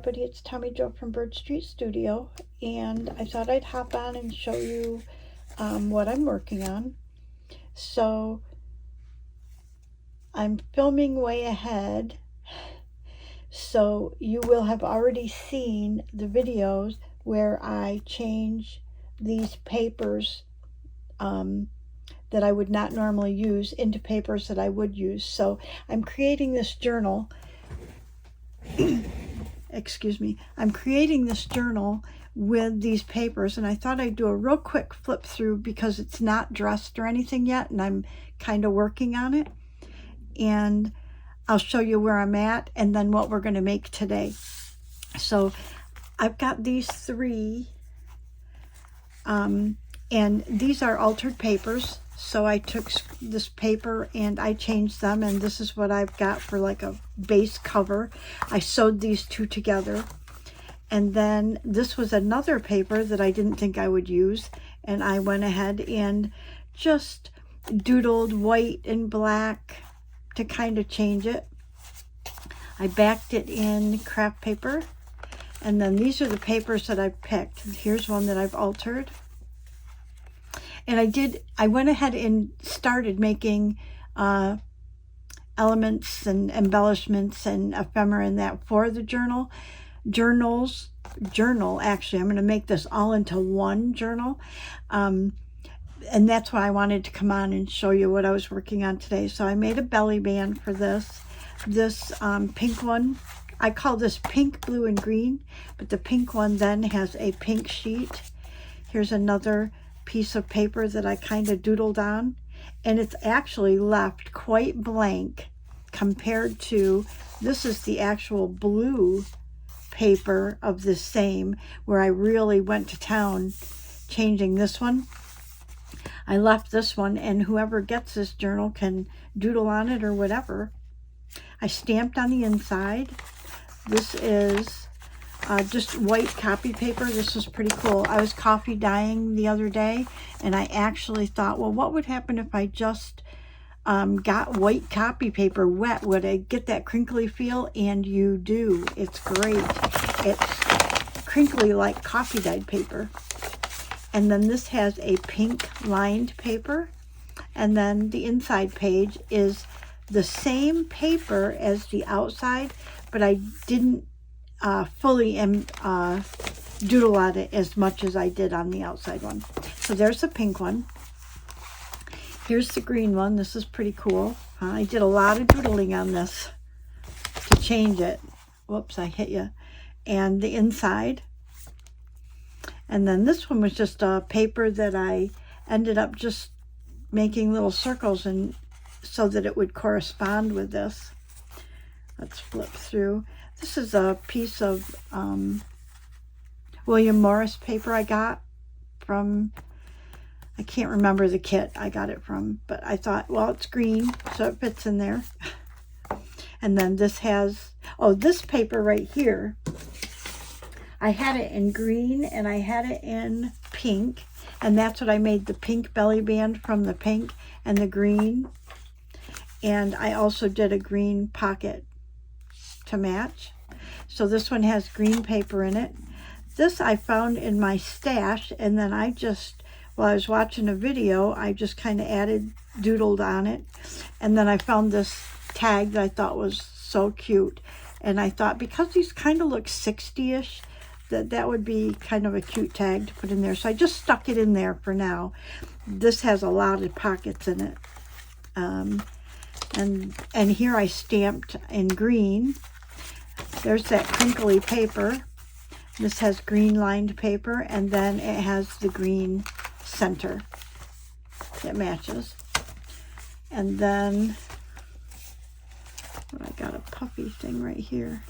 everybody, it's Tommy Jo from Bird Street Studio, and I thought I'd hop on and show you what I'm working on. So I'm filming way ahead, so you will have already seen the videos where I change these papers that I would not normally use into papers that I would use. So I'm creating this journal. Excuse me, I'm creating this journal with these papers, and I thought I'd do a real quick flip through because it's not dressed or anything yet, and I'm kind of working on it. And I'll show you where I'm at and then what we're going to make today. So I've got these three, and these are altered papers. So I took this paper and I changed them, and this is what I've got for like a base cover. I sewed these two together, and then this was another paper that I didn't think I would use, and I went ahead and just doodled white and black to kind of change it. I backed it in craft paper, and then these are the papers that I picked. Here's one that I've altered. And I went ahead and started making elements and embellishments and ephemera and that for the journal. Actually, I'm going to make this all into one journal. And that's why I wanted to come on and show you what I was working on today. So I made a belly band for this. This pink one, I call this pink, blue, and green, but the pink one then has a pink sheet. Here's another piece of paper that I kind of doodled on, and it's actually left quite blank compared to, this is the actual blue paper of the same, where I really went to town changing this one. I left this one, and whoever gets this journal can doodle on it or whatever. I stamped on the inside. This is just white copy paper. This was pretty cool. I was coffee dyeing the other day, and I actually thought, well, what would happen if I just got white copy paper wet? Would I get that crinkly feel? And you do. It's great. It's crinkly like coffee dyed paper. And then this has a pink lined paper, and then the inside page is the same paper as the outside, but I didn't fully doodle on it as much as I did on the outside one. So there's the pink one. Here's the green one. This is pretty cool. I did a lot of doodling on this to change it. Whoops, I hit you. And the inside. And then this one was just a paper that I ended up just making little circles and so that it would correspond with this. Let's flip through. This is a piece of William Morris paper I got from, I can't remember the kit I got it from, but I thought, well, it's green, so it fits in there. And then this has, oh, this paper right here, I had it in green and I had it in pink, and that's what I made the pink belly band from, the pink and the green. And I also did a green pocket to match. So this one has green paper in it. This I found in my stash, and then I just, while I was watching a video, I just kind of doodled on it. And then I found this tag that I thought was so cute. And I thought, because these kind of look 60-ish, that would be kind of a cute tag to put in there. So I just stuck it in there for now. This has a lot of pockets in it. And here I stamped in green. There's that crinkly paper. This has green lined paper, and then it has the green center that matches. And then I got a puffy thing right here.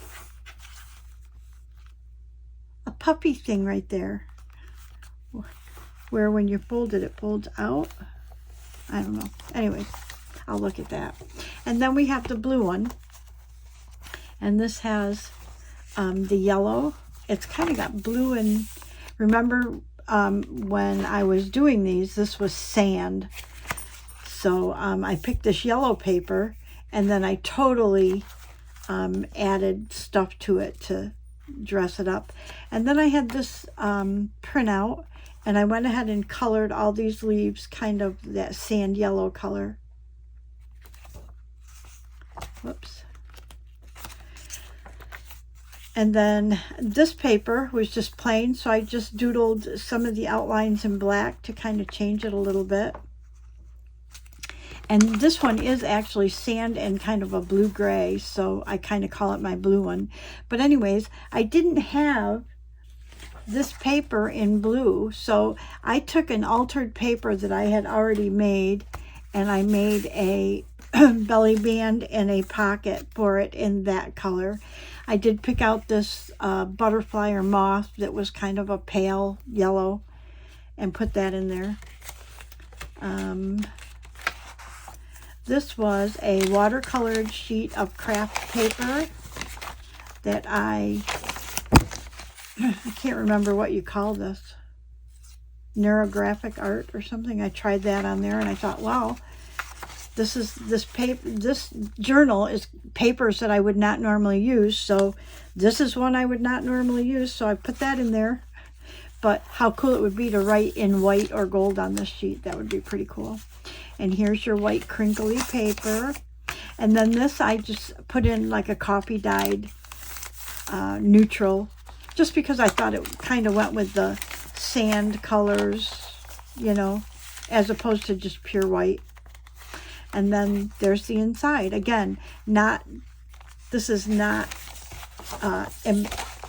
A puffy thing right there, where when you fold it, it folds out. I don't know. Anyways, I'll look at that. And then we have the blue one. And this has the yellow. It's kind of got blue, and remember when I was doing these, this was sand. So I picked this yellow paper, and then I totally added stuff to it to dress it up. And then I had this printout, and I went ahead and colored all these leaves kind of that sand yellow color. Whoops. And then this paper was just plain, so I just doodled some of the outlines in black to kind of change it a little bit. And this one is actually sand and kind of a blue-gray, so I kind of call it my blue one. But anyways, I didn't have this paper in blue, so I took an altered paper that I had already made, and I made a belly band and a pocket for it in that color. I did pick out this butterfly or moth that was kind of a pale yellow and put that in there. This was a watercolored sheet of craft paper that I can't remember what you call this. Neurographic art or something. I tried that on there and I thought, wow, this journal is papers that I would not normally use. So this is one I would not normally use. So I put that in there. But how cool it would be to write in white or gold on this sheet. That would be pretty cool. And here's your white crinkly paper. And then this I just put in like a coffee dyed neutral, just because I thought it kind of went with the sand colors, you know, as opposed to just pure white. And then there's the inside. Again, this is not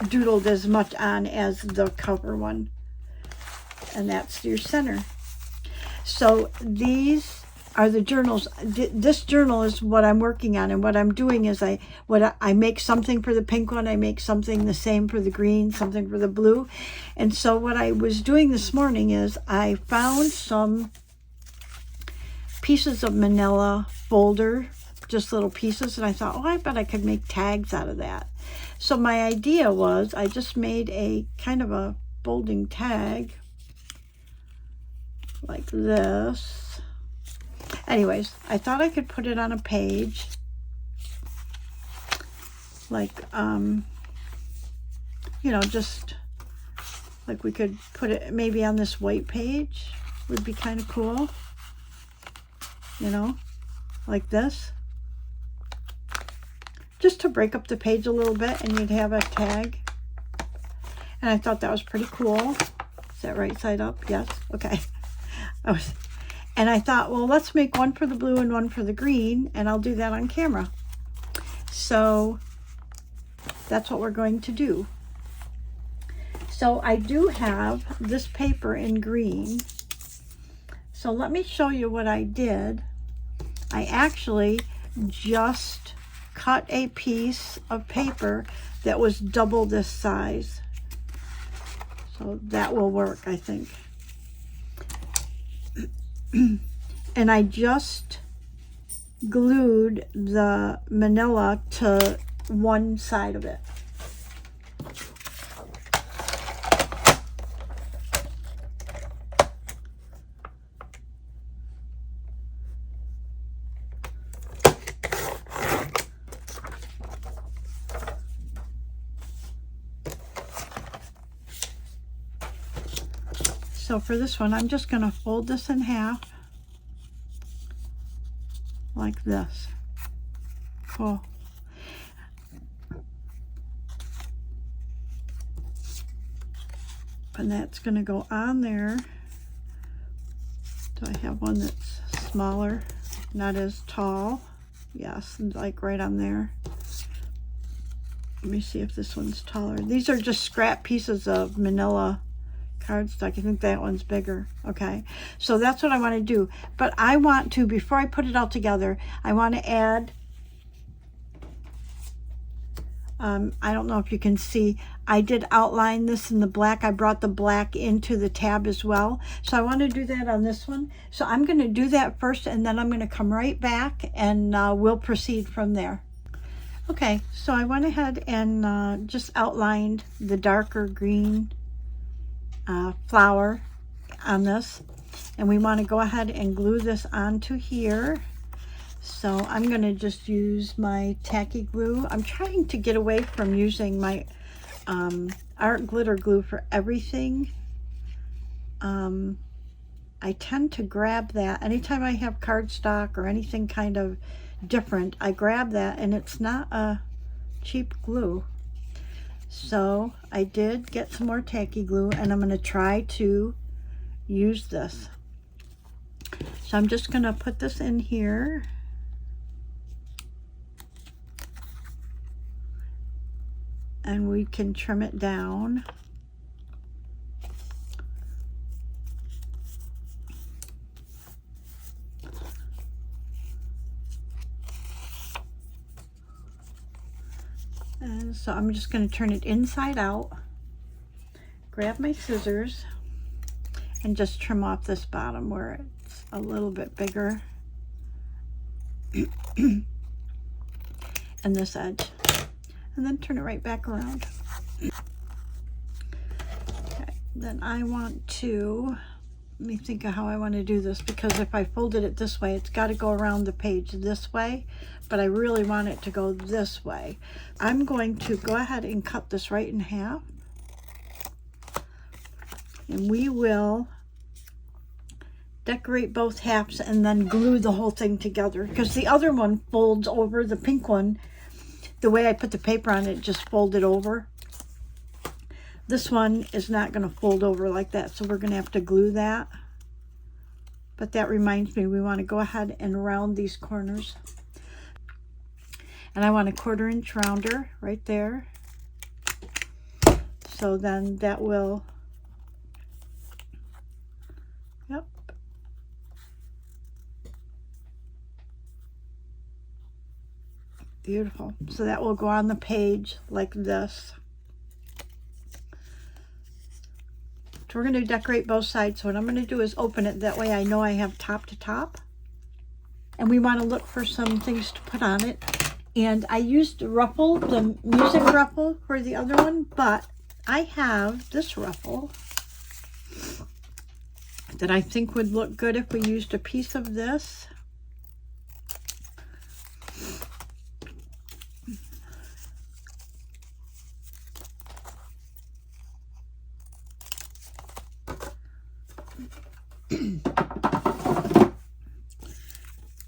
doodled as much on as the cover one. And that's your center. So these are the journals. This journal is what I'm working on, and what I'm doing is I make something for the pink one, I make something the same for the green, something for the blue. And so what I was doing this morning is I found some pieces of manila folder, just little pieces, and I thought, oh, I bet I could make tags out of that. So my idea was I just made a kind of a folding tag like this. Anyways, I thought I could put it on a page, like, you know, just like we could put it maybe on this white page, would be kind of cool, you know, like this, just to break up the page a little bit, and you'd have a tag. And I thought that was pretty cool. Is that right side up? Yes. Okay. And I thought, well, let's make one for the blue and one for the green, and I'll do that on camera. So that's what we're going to do. So I do have this paper in green. So let me show you what I did. I actually just cut a piece of paper that was double this size. So that will work, I think. And I just glued the manila to one side of it. So for this one, I'm just going to fold this in half like this. Cool. And that's going to go on there. Do I have one that's smaller, not as tall? Yes, like right on there. Let me see if this one's taller. These are just scrap pieces of manila cardstock. I think that one's bigger. Okay, so that's what I want to do. But I want to, before I put it all together, I want to add, I don't know if you can see, I did outline this in the black. I brought the black into the tab as well. So I want to do that on this one. So I'm going to do that first, and then I'm going to come right back, and we'll proceed from there. Okay, so I went ahead and just outlined the darker green flower on this, and we want to go ahead and glue this onto here. So I'm going to just use my tacky glue. I'm trying to get away from using my art glitter glue for everything. I tend to grab that anytime I have cardstock or anything kind of different. I grab that, and it's not a cheap glue. So I did get some more tacky glue, and I'm going to try to use this. So I'm just going to put this in here. And we can trim it down. And so I'm just going to turn it inside out, grab my scissors, and just trim off this bottom where it's a little bit bigger. And this edge. And then turn it right back around. Okay, then I want to, let me think of how I want to do this, because if I folded it this way, it's got to go around the page this way, but I really want it to go this way. I'm going to go ahead and cut this right in half. And we will decorate both halves and then glue the whole thing together, because the other one folds over, the pink one. The way I put the paper on it just folded over. This one is not going to fold over like that, so we're going to have to glue that. But that reminds me, we want to go ahead and round these corners. And I want a 1/4 inch rounder right there. So then that will, yep. Beautiful. So that will go on the page like this. So we're going to decorate both sides. So what I'm going to do is open it. That way I know I have top to top. And we want to look for some things to put on it. And I used the ruffle, the music ruffle for the other one, but I have this ruffle that I think would look good if we used a piece of this.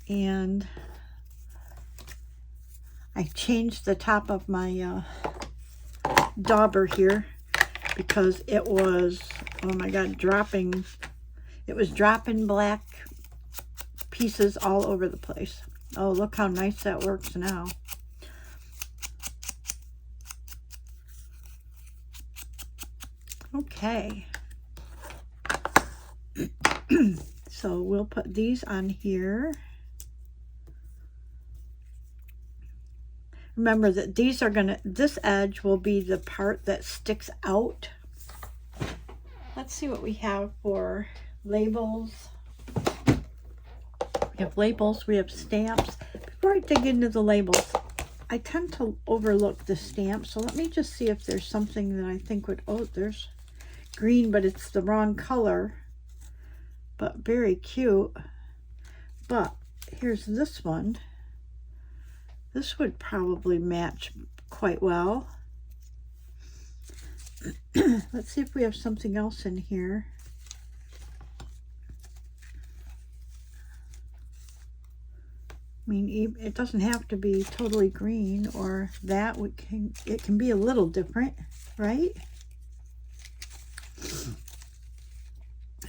And I changed the top of my dauber here because it was, oh my God, dropping. It was dropping black pieces all over the place. Oh, look how nice that works now. Okay. So we'll put these on here. Remember that these are gonna, this edge will be the part that sticks out. Let's see what we have for labels. We have labels, we have stamps. Before I dig into the labels, I tend to overlook the stamps. So let me just see if there's something that I think would, oh, there's green, but it's the wrong color. But very cute. But here's this one. This would probably match quite well. Let's see if we have something else in here. I mean, it doesn't have to be totally green or that. It can be a little different, right?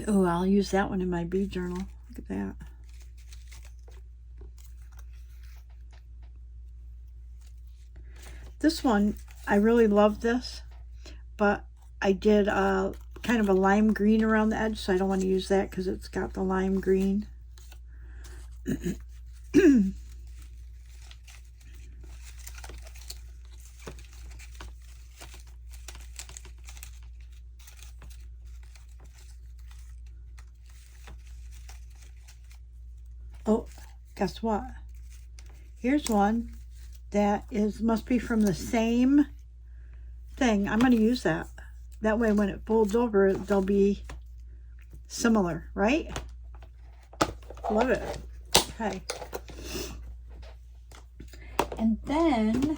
Oh, I'll use that one in my bead journal. Look at that. This one, I really love this, but I did kind of a lime green around the edge, so I don't want to use that because it's got the lime green. Oh, guess what? Here's one that must be from the same thing. I'm going to use that. That way when it folds over, they'll be similar, right? Love it. Okay. And then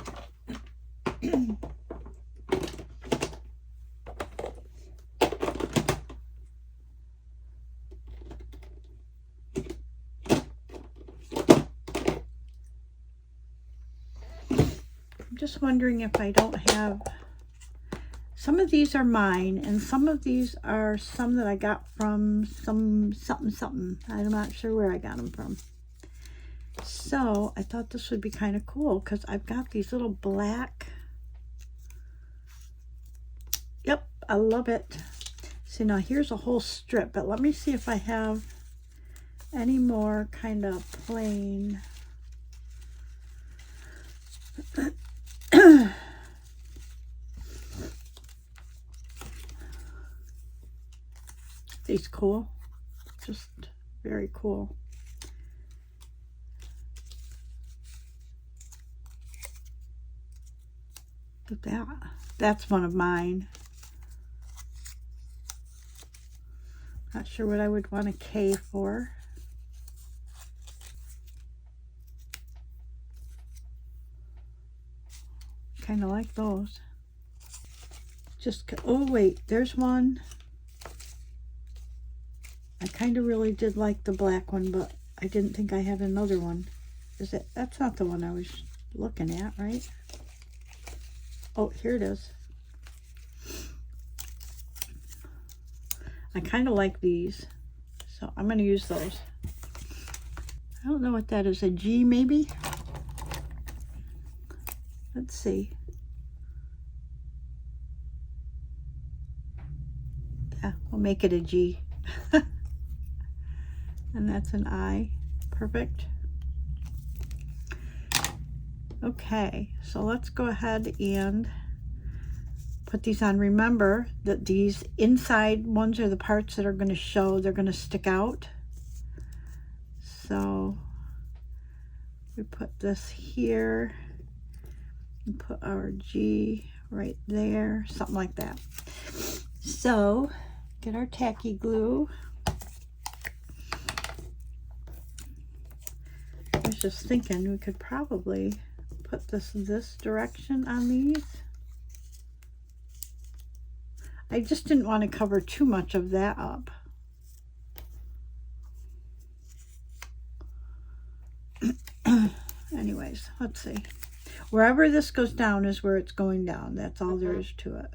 just wondering if I don't have, some of these are mine, and some of these are some that I got from something. I'm not sure where I got them from. So I thought this would be kind of cool because I've got these little black. Yep, I love it. See, now here's a whole strip, but let me see if I have any more kind of plain. These cool, just very cool. Look at that. That's one of mine. Not sure what I would want a K for. Kind of like those. Just, oh wait, there's one. I kind of really did like the black one, but I didn't think I had another one. Is it? That's not the one I was looking at, right? Oh, here it is. I kind of like these, so I'm going to use those. I don't know what that is, a G maybe? Let's see. Yeah, we'll make it a G. And that's an I. Perfect. Okay, so let's go ahead and put these on. Remember that these inside ones are the parts that are going to show, they're going to stick out. So we put this here and put our G right there, something like that. So get our tacky glue. I was just thinking we could probably put this direction on these. I just didn't want to cover too much of that up. Anyways, let's see. Wherever this goes down is where it's going down. That's all there is to it.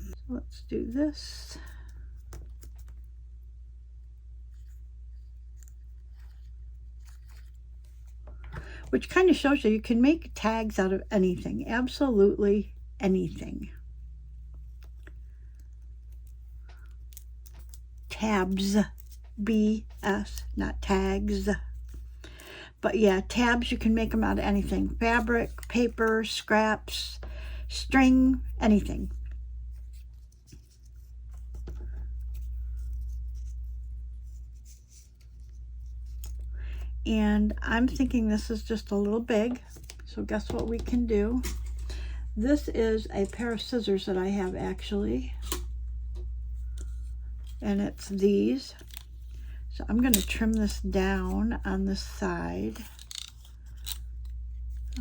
So let's do this. Which kind of shows you can make tags out of anything, absolutely anything. Tabs, B-S, not tags. But yeah, tabs, you can make them out of anything. Fabric, paper, scraps, string, anything. And I'm thinking this is just a little big, so guess what we can do? This is a pair of scissors that I have actually, and it's these. So I'm going to trim this down on this side.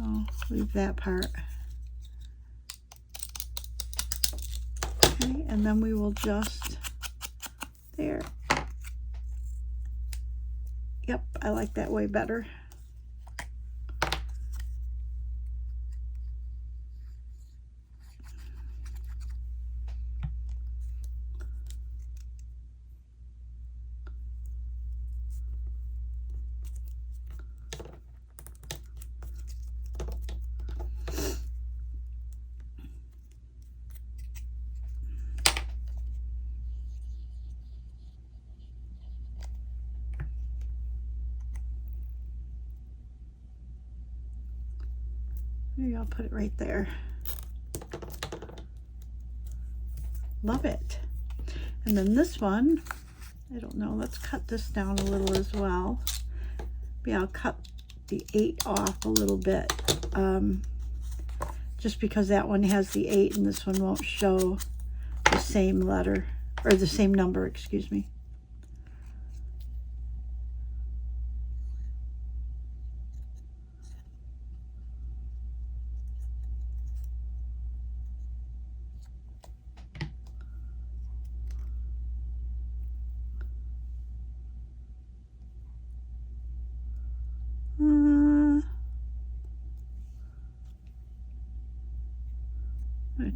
I'll leave that part. Okay, and then we will just, there. Yep, I like that way better. Maybe I'll put it right there. Love it. And then this one, I don't know, let's cut this down a little as well. Maybe I'll cut the 8 off a little bit. Just because that one has the 8 and this one won't show the same letter, or the same number, excuse me.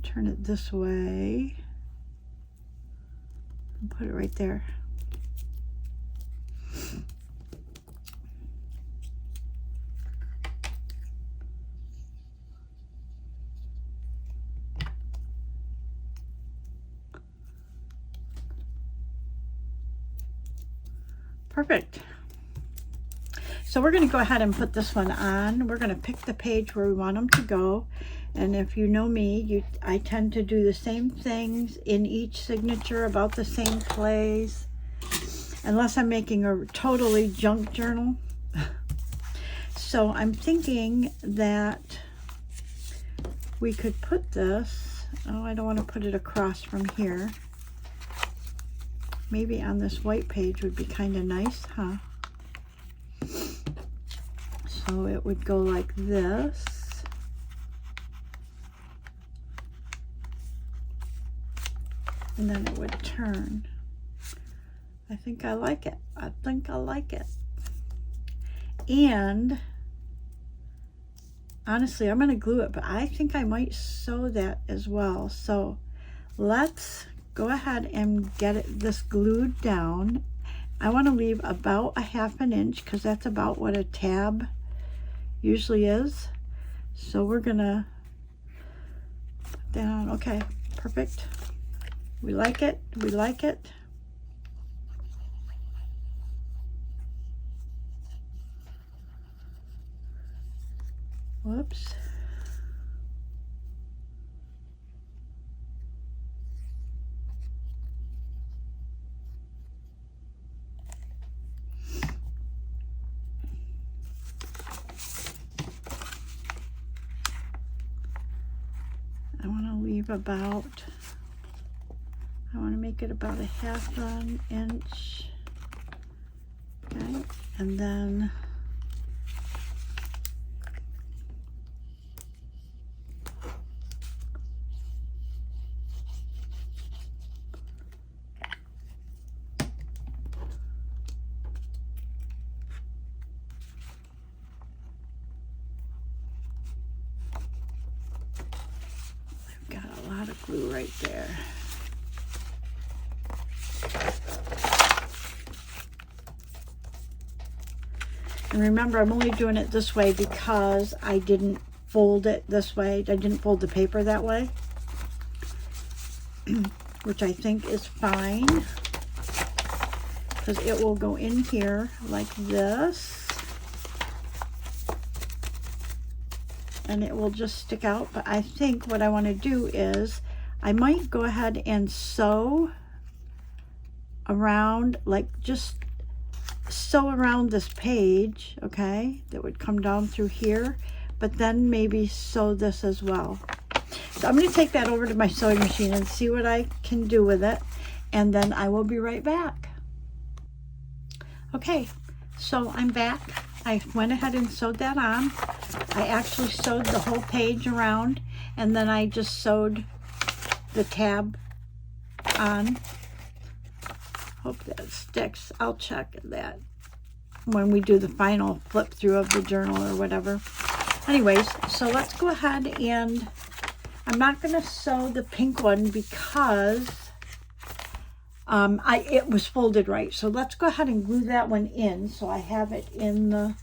turn it this way and put it right there. Perfect. So we're going to go ahead and put this one on. We're going to pick the page where we want them to go. And if you know me, I tend to do the same things in each signature, about the same place, unless I'm making a totally junk journal. So I'm thinking that we could put this, oh, I don't want to put it across from here. Maybe on this white page would be kind of nice, huh? So it would go like this. And then it would turn. I think I like it. I think I like it. And honestly, I'm going to glue it, but I think I might sew that as well. So let's go ahead and get this glued down. I want to leave about 1/2 inch because that's about what a tab usually is. So we're gonna put that on. Okay, perfect. We like it. We like it. Whoops. I want to leave about, I want to make it about 1/2 inch. Okay, and then got a lot of glue right there. And remember, I'm only doing it this way because I didn't fold it this way. I didn't fold the paper that way, which I think is fine because it will go in here like this. And it will just stick out. But I think what I want to do is I might go ahead and sew around, like just sew around this page, okay, that would come down through here, but then maybe sew this as well. So I'm going to take that over to my sewing machine and see what I can do with it, and then I will be right back. Okay, so I'm back. I went ahead and sewed that on. I actually sewed the whole page around, and then I just sewed the tab on. Hope that sticks. I'll check that when we do the final flip through of the journal or whatever. Anyways, so let's go ahead and I'm not going to sew the pink one because it was folded right. So let's go ahead and glue that one in so I have it in the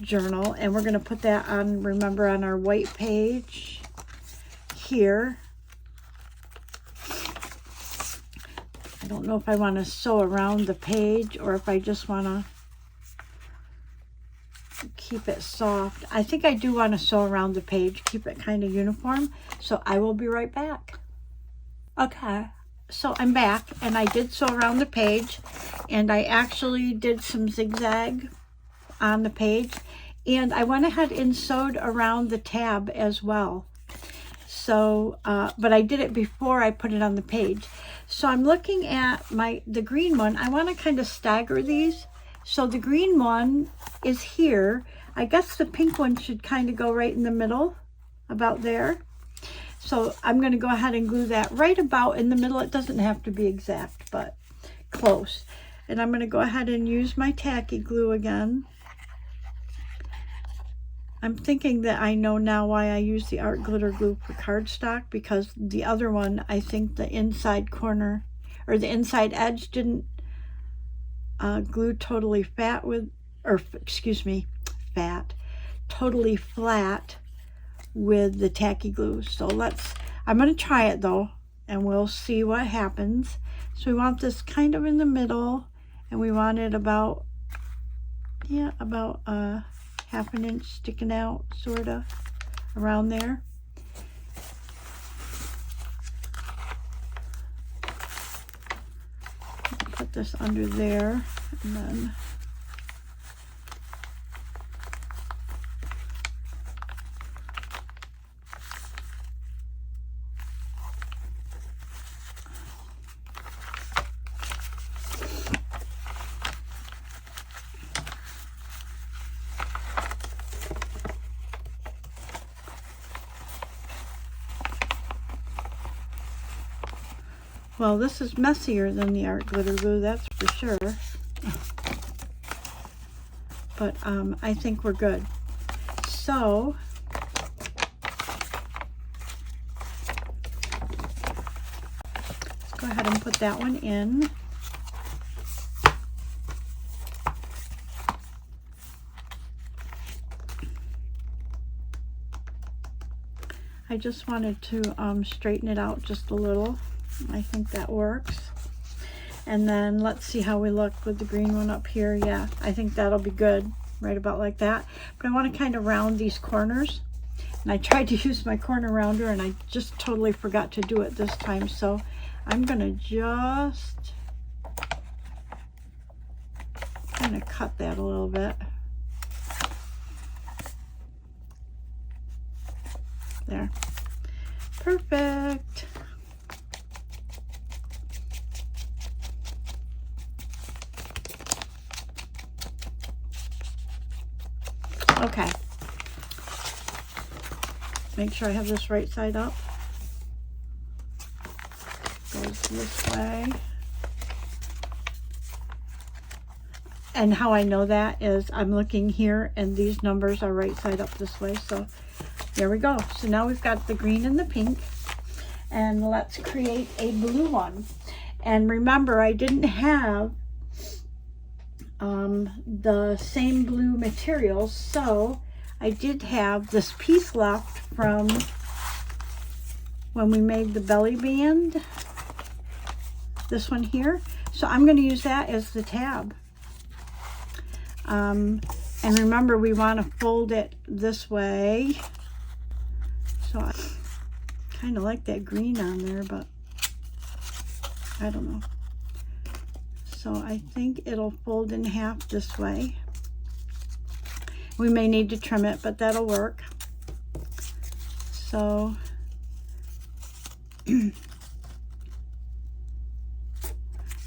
journal. And we're going to put that on, remember, on our white page here. I don't know if I want to sew around the page or if I just want to keep it soft. I think I do want to sew around the page, keep it kind of uniform. So I will be right back. Okay, so I'm back, and I did sew around the page, and I actually did some zigzag on the page, and I went ahead and sewed around the tab as well. So, but I did it before I put it on the page. So I'm looking at the green one. I want to kind of stagger these. So the green one is here. I guess the pink one should kind of go right in the middle, about there. So I'm going to go ahead and glue that right about in the middle. It doesn't have to be exact, but close. And I'm going to go ahead and use my tacky glue again. I'm thinking that I know now why I use the art glitter glue for cardstock, because the other one, I think the inside corner or the inside edge didn't glue totally fat with, or excuse me, totally flat with the tacky glue. So I'm going to try it though, and we'll see what happens. So we want this kind of in the middle, and we want it about, yeah, about half an inch sticking out, sort of around there. Put this under there, and then well, this is messier than the art glitter glue, that's for sure. But I think we're good. So let's go ahead and put that one in. I just wanted to straighten it out just a little. I think that works. And then let's see how we look with the green one up here. Yeah, I think that'll be good, right about like that. But I want to kind of round these corners. And I tried to use my corner rounder, and I just totally forgot to do it this time. So I'm going to just kind of cut that a little bit. There. Perfect. Okay. Make sure I have this right side up. Goes this way. And how I know that is I'm looking here, and these numbers are right side up this way. So there we go. So now we've got the green and the pink. And let's create a blue one. And remember, I didn't have the same blue materials, so I did have this piece left from when we made the belly band, this one here. So I'm going to use that as the tab. And remember, we want to fold it this way. So I kind of like that green on there, but I don't know. So I think it'll fold in half this way. We may need to trim it, but that'll work. So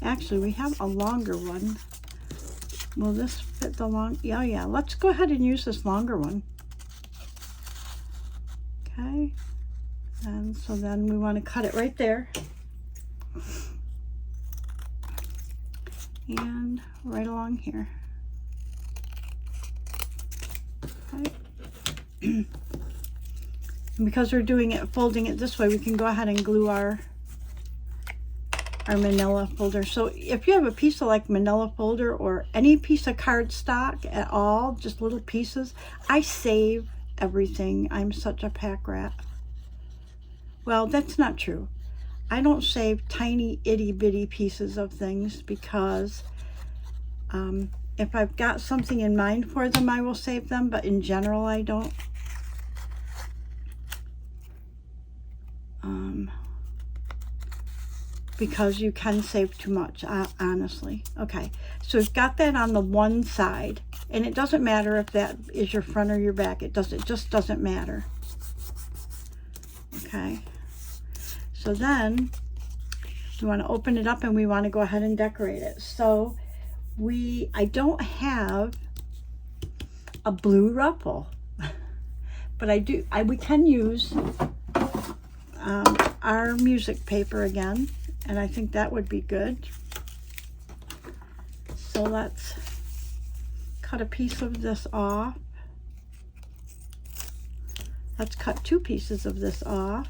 actually, we have a longer one. Will this fit the long? Yeah. Let's go ahead and use this longer one. Okay. And so then we want to cut it right there. And right along here. Okay. And because we're doing it, folding it this way, we can go ahead and glue our manila folder. So if you have a piece of like manila folder or any piece of cardstock at all, just little pieces, I save everything. I'm such a pack rat. Well, that's not true. I don't save tiny itty bitty pieces of things because if I've got something in mind for them, I will save them, but in general, I don't. Because you can save too much, honestly. Okay, so we've got that on the one side, and it doesn't matter if that is your front or your back. It just doesn't matter. Okay, so then we want to open it up and we want to go ahead and decorate it. So I don't have a blue ruffle, but we can use our music paper again, and I think that would be good. So let's cut a piece of this off. let's cut 2 pieces of this off.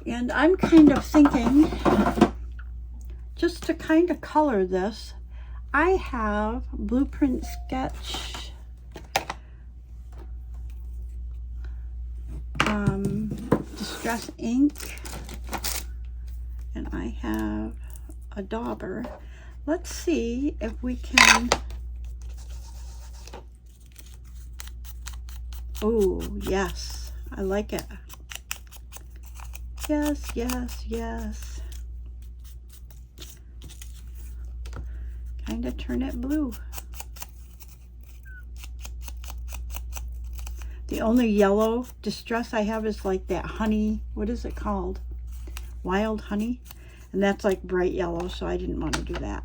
And I'm kind of thinking, just to kind of color this, I have Blueprint Sketch Distress ink, and I have a dauber. Let's see if we can, oh yes, I like it. Yes, yes, yes. Kind of turn it blue. The only yellow distress I have is like that honey, what is it called? Wild honey. And that's like bright yellow, so I didn't want to do that.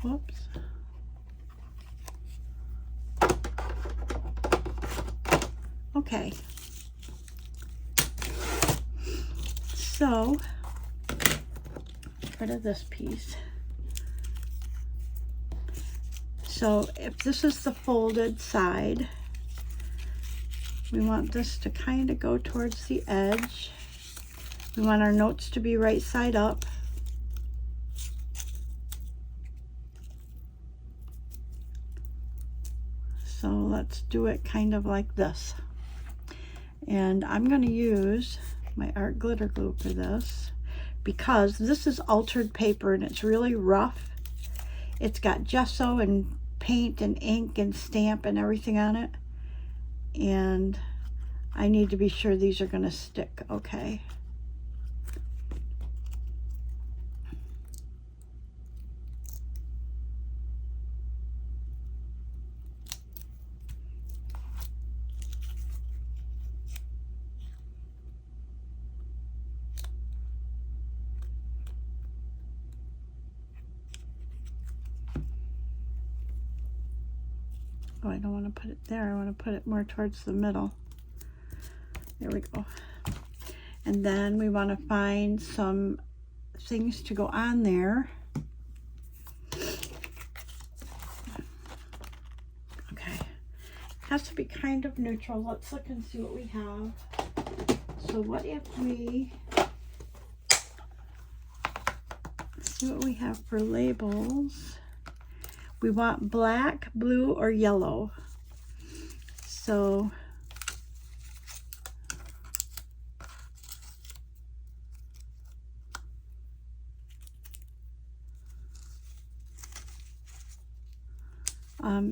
Whoops. Okay. So, get rid of this piece. So if this is the folded side, we want this to kind of go towards the edge. We want our notes to be right side up. So let's do it kind of like this. And I'm going to use my art glitter glue for this because this is altered paper and it's really rough. It's got gesso and paint and ink and stamp and everything on it. And I need to be sure these are going to stick okay. Oh, I don't want to put it there. I want to put it more towards the middle. There we go. And then we want to find some things to go on there. Okay. Has to be kind of neutral. Let's look and see what we have. So what if we see what we have for labels? We want black, blue, or yellow. So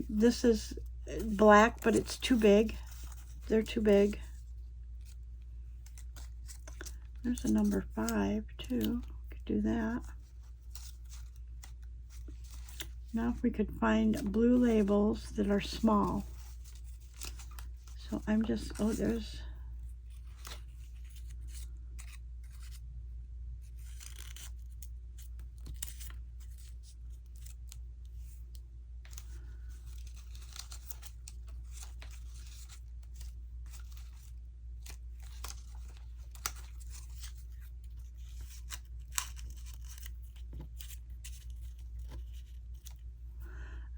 this is black, but it's too big. They're too big. There's a number 5 too. Could do that. Now if we could find blue labels that are small. So I'm just, oh, there's,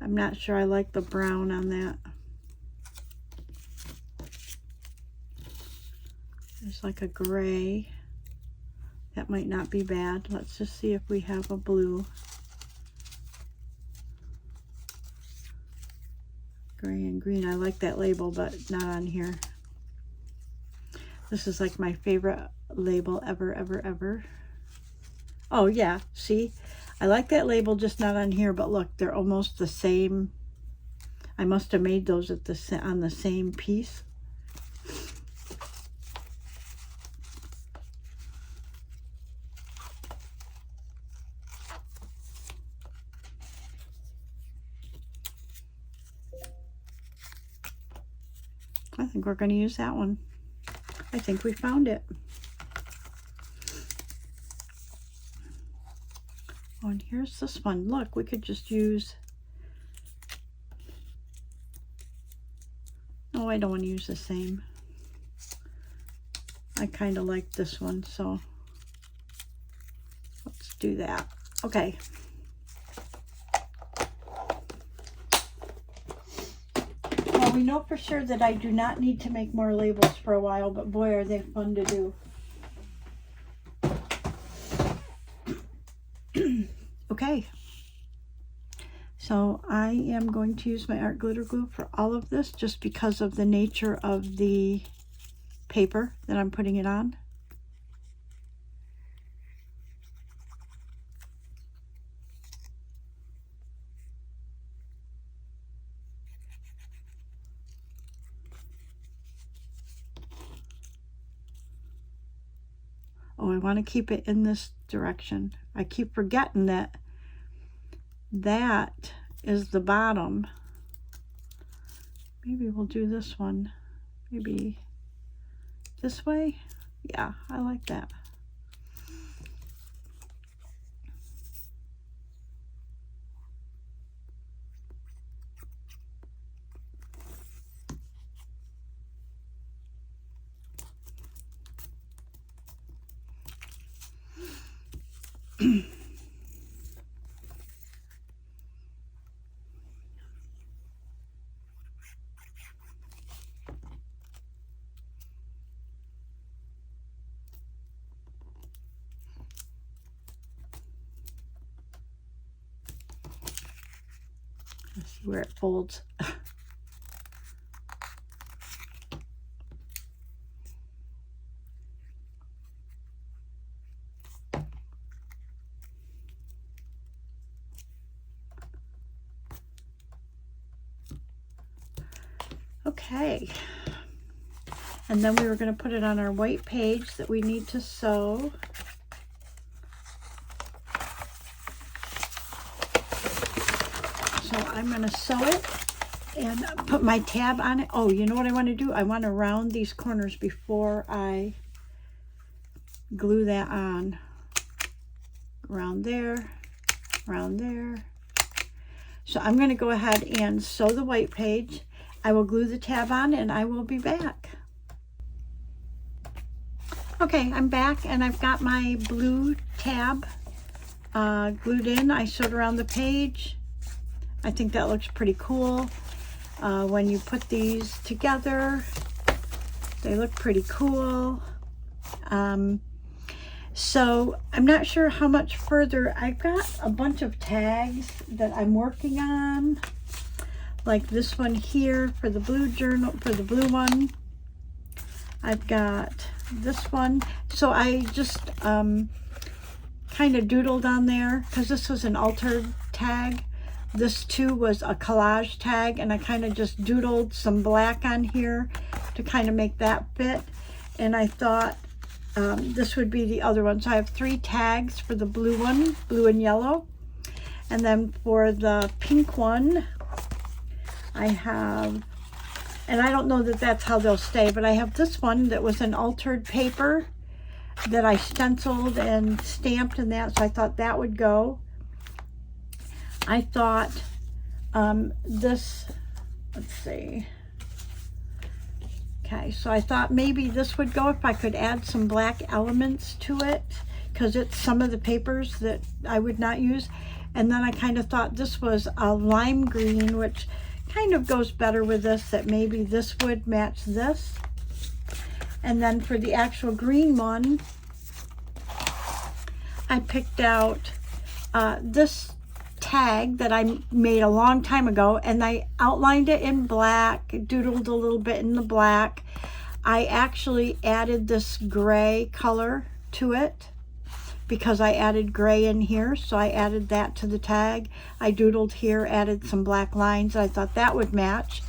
I'm not sure I like the brown on that. There's like a gray. That might not be bad. Let's just see if we have a blue. Gray and green. I like that label, but not on here. This is like my favorite label ever, ever, ever. Oh yeah, see? I like that label, just not on here, but look, they're almost the same. I must have made those at on the same piece. I think we're going to use that one. I think we found it. Oh, and here's this one. Look, we could just use no, I don't want to use the same. I kind of like this one, so let's do that. Okay. Well, we know for sure that I do not need to make more labels for a while, but boy, are they fun to do. Okay. So I am going to use my art glitter glue for all of this just because of the nature of the paper that I'm putting it on. Oh, I want to keep it in this direction. I keep forgetting that that is the bottom. Maybe we'll do this one. Maybe this way. Yeah, I like that. Let's see where it folds. Okay, and then we were going to put it on our white page that we need to sew. So I'm going to sew it and put my tab on it. Oh, you know what I want to do? I want to round these corners before I glue that on. Around there, around there. So I'm going to go ahead and sew the white page. I will glue the tab on and I will be back. Okay, I'm back and I've got my blue tab glued in. I sewed around the page. I think that looks pretty cool. When you put these together, they look pretty cool. So I'm not sure how much further. I've got a bunch of tags that I'm working on, like this one here for the blue journal, for the blue one. I've got this one. So I just kind of doodled on there because this was an altered tag. This too was a collage tag, and I kind of just doodled some black on here to kind of make that fit. And I thought this would be the other one. So I have 3 tags for the blue one, blue and yellow. And then for the pink one, I have, and I don't know that that's how they'll stay, but I have this one that was an altered paper that I stenciled and stamped and that, so I thought that would go. I thought this, let's see. Okay, so I thought maybe this would go if I could add some black elements to it, because it's some of the papers that I would not use. And then I kind of thought this was a lime green, which kind of goes better with this, that maybe this would match this. And then for the actual green one, I picked out this tag that I made a long time ago, and I outlined it in black, doodled a little bit in the black. I actually added this gray color to it because I added gray in here, so I added that to the tag. I doodled here, added some black lines. I thought that would match.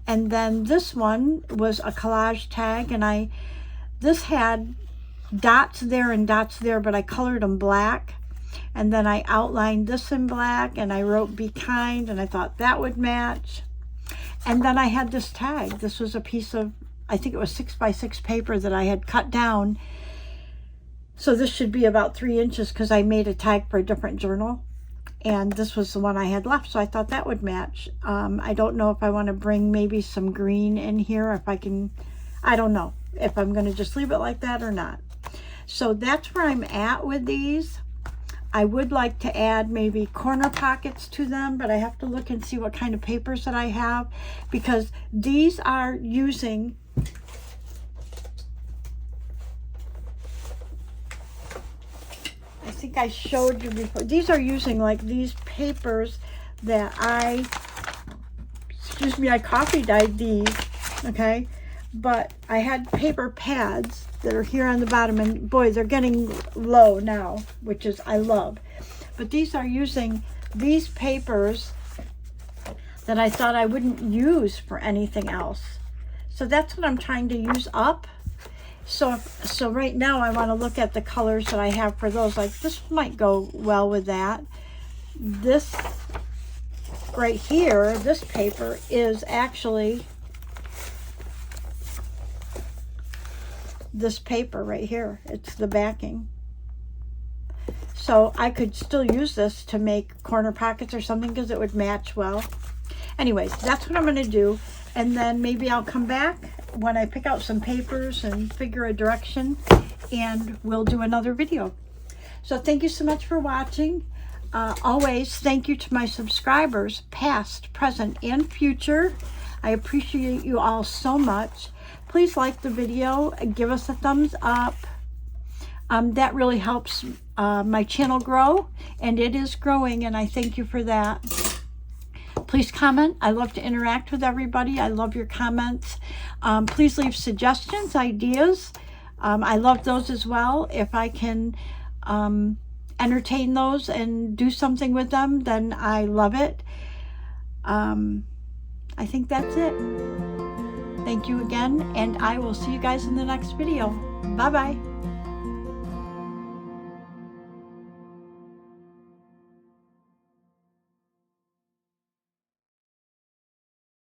And then this one was a collage tag, and this had dots there and dots there, but I colored them black. And then I outlined this in black, and I wrote "Be Kind," and I thought that would match. And then I had this tag. This was a piece of, I think it was 6x6 paper that I had cut down. So this should be about 3 inches because I made a tag for a different journal. and this was the one I had left, so I thought that would match. I don't know if I want to bring maybe some green in here, if I can. I don't know if I'm going to just leave it like that or not. So that's where I'm at with these. I would like to add maybe corner pockets to them, but I have to look and see what kind of papers that I have, because these are using I think I showed you before. These are using like these papers that I coffee dyed these, okay? But I had paper pads that are here on the bottom, and boy, they're getting low now, which is, I love. But these are using these papers that I thought I wouldn't use for anything else. So that's what I'm trying to use up. So right now I want to look at the colors that I have for those. Like this might go well with that. This right here, this paper is actually this paper right here. It's the backing. So I could still use this to make corner pockets or something, because it would match well. Anyways, that's what I'm going to do. And then maybe I'll come back when I pick out some papers and figure a direction, and we'll do another video. So thank you so much for watching. Always thank you to my subscribers, past, present, and future. I appreciate you all so much. Please like the video and give us a thumbs up. That really helps my channel grow, and it is growing, and I thank you for that. Please comment. I love to interact with everybody. I love your comments. Please leave suggestions, ideas. I love those as well. If I can entertain those and do something with them, then I love it. I think that's it. Thank you again, and I will see you guys in the next video. Bye-bye.